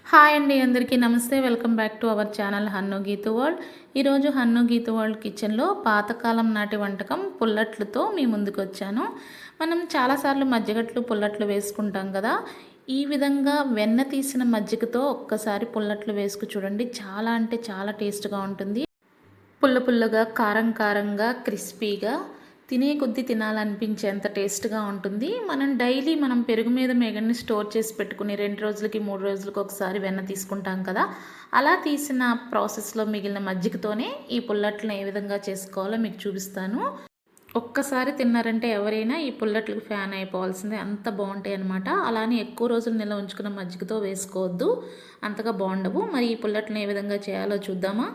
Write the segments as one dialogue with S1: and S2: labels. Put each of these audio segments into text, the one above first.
S1: Hi అండి, అందరికీ నమస్తే. Welcome back to our channel Hannu Geethu world. ఈరోజు హన్ను గీతు వరల్డ్ కిచెన్లో పాతకాలం నాటి వంటకం పుల్లట్లతో మీ ముందుకు వచ్చాను. మనం చాలాసార్లు మజ్జిగట్లు పుల్లట్లు వేసుకుంటాం కదా. ఈ విధంగా వెన్న తీసిన మజ్జిగతో ఒక్కసారి పుల్లట్లు వేసుకు చూడండి. చాలా అంటే చాలా టేస్ట్గా ఉంటుంది. పుల్ల పుల్లగా, కారం కారంగా, క్రిస్పీగా, తినే కొద్దీ తినాలనిపించేంత టేస్ట్గా ఉంటుంది. మనం పెరుగు మీద మేగడ్ని స్టోర్ చేసి పెట్టుకుని 2 రోజులకి 3 రోజులకి ఒకసారి వెన్న తీసుకుంటాం కదా. అలా తీసిన ప్రాసెస్లో మిగిలిన మజ్జిగతోనే ఈ పుల్లట్లను ఏ విధంగా చేసుకోవాలో మీకు చూపిస్తాను. ఒక్కసారి తిన్నారంటే ఎవరైనా ఈ పుల్లట్లకు ఫ్యాన్ అయిపోవాల్సిందే, అంత బాగుంటాయి అన్నమాట. అలానే ఎక్కువ రోజులు నిల్వ ఉంచుకున్న మజ్జిగతో వేసుకోవద్దు, అంతగా బాగుండవు. మరి ఈ పుల్లట్లను ఏ విధంగా చేయాలో చూద్దామా.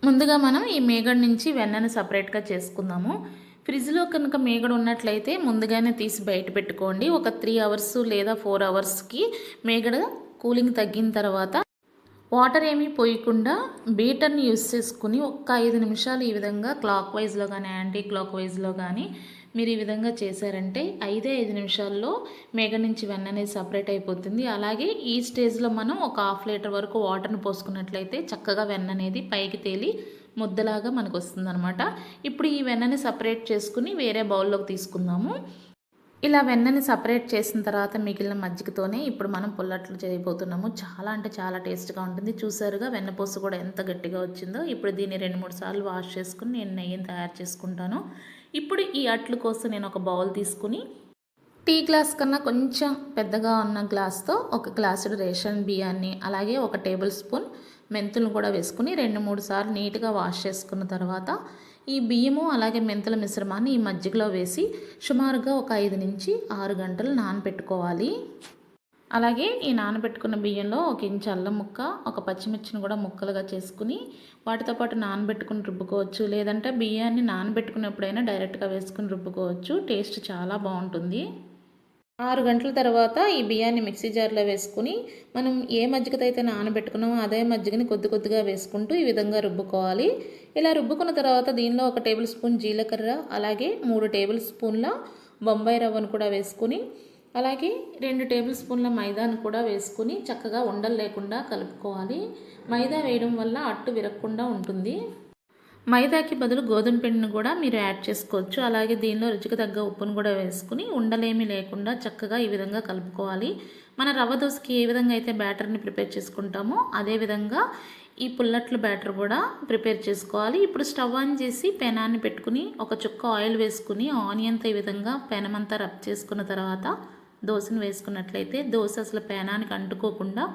S1: ముందుగా మనం ఈ మేగడ నుంచి వెన్నను సపరేట్గా చేసుకుందాము. ఫ్రిడ్జ్లో కనుక మేగడ ఉన్నట్లయితే ముందుగానే తీసి బయట పెట్టుకోండి. ఒక 3 అవర్స్ లేదా 4 అవర్స్కి మేగడ కూలింగ్ తగ్గిన తర్వాత వాటర్ ఏమీ పోయకుండా బీటర్ని యూస్ చేసుకుని ఒక్క 5 నిమిషాలు ఈ విధంగా క్లాక్ వైజ్లో కానీ యాంటీ క్లాక్ వైజ్లో కానీ మీరు ఈ విధంగా చేశారంటే 5 నిమిషాల్లో మేగడ నుంచి వెన్న అనేది సపరేట్ అయిపోతుంది. అలాగే ఈ స్టేజ్లో మనం ఒక 1/2 లీటర్ వరకు వాటర్ని పోసుకున్నట్లయితే చక్కగా వెన్న అనేది పైకి తేలి ముద్దలాగా మనకు వస్తుందన్నమాట. ఇప్పుడు ఈ వెన్నని సపరేట్ చేసుకుని వేరే బౌల్లోకి తీసుకుందాము. ఇలా వెన్నని సపరేట్ చేసిన తర్వాత మిగిలిన మజ్జిగతోనే ఇప్పుడు మనం పుల్లట్లు చేయబోతున్నాము. చాలా అంటే చాలా టేస్ట్గా ఉంటుంది. చూసారుగా వెన్నపూస కూడా ఎంత గట్టిగా వచ్చిందో. ఇప్పుడు దీన్ని 2-3 సార్లు వాష్ చేసుకుని నేను నెయ్యిని తయారు చేసుకుంటాను. ఇప్పుడు ఈ అట్ల కోసం నేను ఒక బౌల్ తీసుకుని టీ గ్లాస్ కన్నా కొంచెం పెద్దగా ఉన్న గ్లాస్తో ఒక గ్లాసుడు రేషన్ బియ్యాన్ని, అలాగే 1 టేబుల్ స్పూన్ మెంతులను కూడా వేసుకుని 2-3 సార్లు నీట్గా వాష్ చేసుకున్న తర్వాత ఈ బియ్యము అలాగే మెంతుల మిశ్రమాన్ని ఈ మజ్జిగలో వేసి సుమారుగా ఒక 5 నుంచి 6 గంటలు నానబెట్టుకోవాలి. అలాగే ఈ నానబెట్టుకున్న బియ్యంలో 1 ఇంచు అల్లం ముక్క, ఒక పచ్చిమిర్చిని కూడా ముక్కలుగా చేసుకుని వాటితో పాటు నానబెట్టుకుని రుబ్బుకోవచ్చు. లేదంటే బియ్యాన్ని నానబెట్టుకున్నప్పుడైనా డైరెక్ట్గా వేసుకుని రుబ్బుకోవచ్చు. టేస్ట్ చాలా బాగుంటుంది. 6 గంటల తర్వాత ఈ బియ్యాన్ని మిక్సీ జార్లో వేసుకుని మనం ఏ మజ్జిగతో అయితే నానబెట్టుకున్నామో అదే మజ్జిగని కొద్ది కొద్దిగా వేసుకుంటూ ఈ విధంగా రుబ్బుకోవాలి. ఇలా రుబ్బుకున్న తర్వాత దీనిలో 1 టేబుల్ స్పూన్ జీలకర్ర, అలాగే 3 టేబుల్ స్పూన్ల బొంబాయి రవ్వను కూడా వేసుకుని, అలాగే 2 టేబుల్ స్పూన్ల మైదాను కూడా వేసుకుని చక్కగా ఉండలు లేకుండా కలుపుకోవాలి. మైదా వేయడం వల్ల అట్టు విరగకుండా ఉంటుంది. మైదాకి బదులు గోధుమ పిండిని కూడా మీరు యాడ్ చేసుకోవచ్చు. అలాగే దీనిలో రుచికి తగ్గ ఉప్పును కూడా వేసుకుని ఉండలేమీ లేకుండా చక్కగా ఈ విధంగా కలుపుకోవాలి. మన రవ్వ దోసకి ఏ విధంగా అయితే బ్యాటర్ని ప్రిపేర్ చేసుకుంటామో అదేవిధంగా ఈ పుల్లట్ల బ్యాటర్ కూడా ప్రిపేర్ చేసుకోవాలి. ఇప్పుడు స్టవ్ ఆన్ చేసి పెనాన్ని పెట్టుకుని ఒక చుక్క ఆయిల్ వేసుకుని ఆనియన్తో ఈ విధంగా పెనమంతా రబ్ చేసుకున్న తర్వాత దోశను వేసుకున్నట్లయితే దోశ అసలు పెనానికి అంటుకోకుండా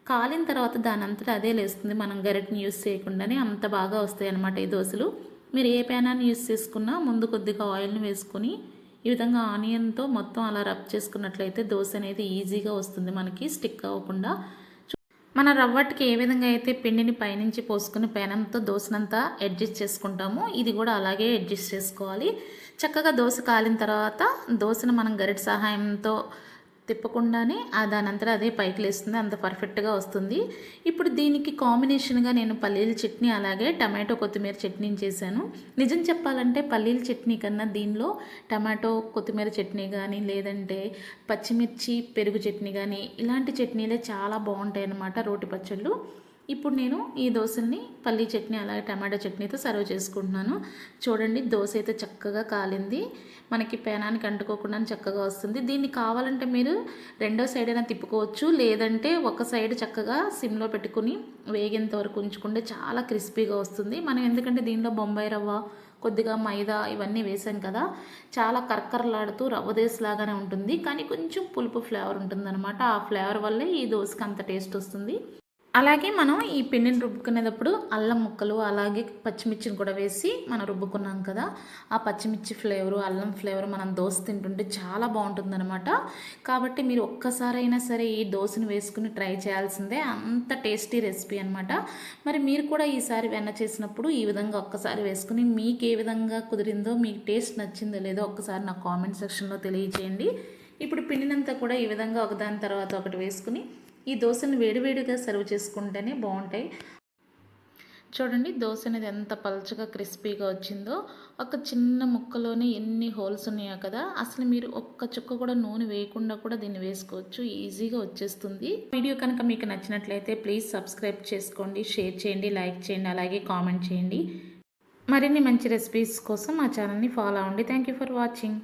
S1: కాలిన తర్వాత దాని అంతటా అదే లేస్తుంది. మనం గరిటని యూస్ చేయకుండానే అంత బాగా వస్తాయి అన్నమాట ఈ దోశలు. మీరు ఏ ప్యానాన్ని యూస్ చేసుకున్నా ముందు కొద్దిగా ఆయిల్ని వేసుకొని ఈ విధంగా ఆనియన్తో మొత్తం అలా రబ్ చేసుకున్నట్లయితే దోశ అనేది ఈజీగా వస్తుంది, మనకి స్టిక్ అవ్వకుండా. మన రవ్వటికి ఏ విధంగా అయితే పిండిని పైనుంచి పోసుకుని పెనంతో దోశనంతా అడ్జస్ట్ చేసుకుంటామో ఇది కూడా అలాగే అడ్జస్ట్ చేసుకోవాలి. చక్కగా దోశ కాలిన తర్వాత దోశను మనం గరిట సహాయంతో తిప్పకుండానే దానంతటా అదే పైకి లేస్తుంది, అంత పర్ఫెక్ట్గా వస్తుంది. ఇప్పుడు దీనికి కాంబినేషన్గా నేను పల్లీల చట్నీ అలాగే టమాటో కొత్తిమీర చట్నీని చేశాను. నిజం చెప్పాలంటే పల్లీల చట్నీ కన్నా దీనిలో టమాటో కొత్తిమీర చట్నీ కానీ లేదంటే పచ్చిమిర్చి పెరుగు చట్నీ కానీ ఇలాంటి చట్నీలే చాలా బాగుంటాయి అన్నమాట, రోటి పచ్చళ్ళు. ఇప్పుడు నేను ఈ దోశల్ని పల్లీ చట్నీ అలాగే టమాటో చట్నీతో సర్వ్ చేసుకుంటున్నాను. చూడండి దోశ అయితే చక్కగా కాలింది, మనకి పెనానికి అంటుకోకుండా చక్కగా వస్తుంది. దీన్ని కావాలంటే మీరు రెండో సైడ్ అయినా తిప్పుకోవచ్చు, లేదంటే ఒక సైడ్ చక్కగా సిమ్లో పెట్టుకుని వేగేంత వరకు ఉంచుకుంటే చాలా క్రిస్పీగా వస్తుంది. మనం ఎందుకంటే దీనిలో బొంబాయి రవ్వ, కొద్దిగా మైదా ఇవన్నీ వేసాం కదా, చాలా కరకరలాడుతూ రవ్వ లాగానే ఉంటుంది. కానీ కొంచెం పులుపు ఫ్లేవర్ ఉంటుందన్నమాట. ఆ ఫ్లేవర్ వల్లే ఈ దోశకి అంత టేస్ట్ వస్తుంది. అలాగే మనం ఈ పిండిని రుబ్బుకునేటప్పుడు అల్లం ముక్కలు అలాగే పచ్చిమిర్చిని కూడా వేసి మనం రుబ్బుకున్నాం కదా, ఆ పచ్చిమిర్చి ఫ్లేవరు అల్లం ఫ్లేవర్ మనం దోశ తింటుంటే చాలా బాగుంటుందన్నమాట. కాబట్టి మీరు ఒక్కసారైనా సరే ఈ దోశని వేసుకుని ట్రై చేయాల్సిందే, అంత టేస్టీ రెసిపీ అనమాట. మరి మీరు కూడా ఈసారి వెన్న చేసినప్పుడు ఈ విధంగా ఒక్కసారి వేసుకుని మీకు ఏ విధంగా కుదిరిందో, మీకు టేస్ట్ నచ్చిందో లేదో ఒక్కసారి నాకు కామెంట్ సెక్షన్లో తెలియజేయండి. ఇప్పుడు పిండినంతా కూడా ఈ విధంగా ఒకదాని తర్వాత ఒకటి వేసుకుని ఈ దోశను వేడివేడిగా సర్వ్ చేసుకుంటేనే బాగుంటాయి. చూడండి దోస అనేది ఎంత పల్చగా క్రిస్పీగా వచ్చిందో. ఒక చిన్న ముక్కలోనే ఎన్ని హోల్స్ ఉన్నాయో కదా! అసలు మీరు ఒక్క చుక్క కూడా నూనె వేయకుండా కూడా దీన్ని వేసుకోవచ్చు. ఈజీగా వచ్చేస్తుంది. వీడియో కనుక మీకు నచ్చినట్లయితే ప్లీజ్ సబ్స్క్రైబ్ చేసుకోండి, షేర్ చేయండి, లైక్ చేయండి, అలాగే కామెంట్ చేయండి. మరిన్ని మంచి రెసిపీస్ కోసం మా ఛానల్ని ఫాలో అవ్వండి. Thank you for watching.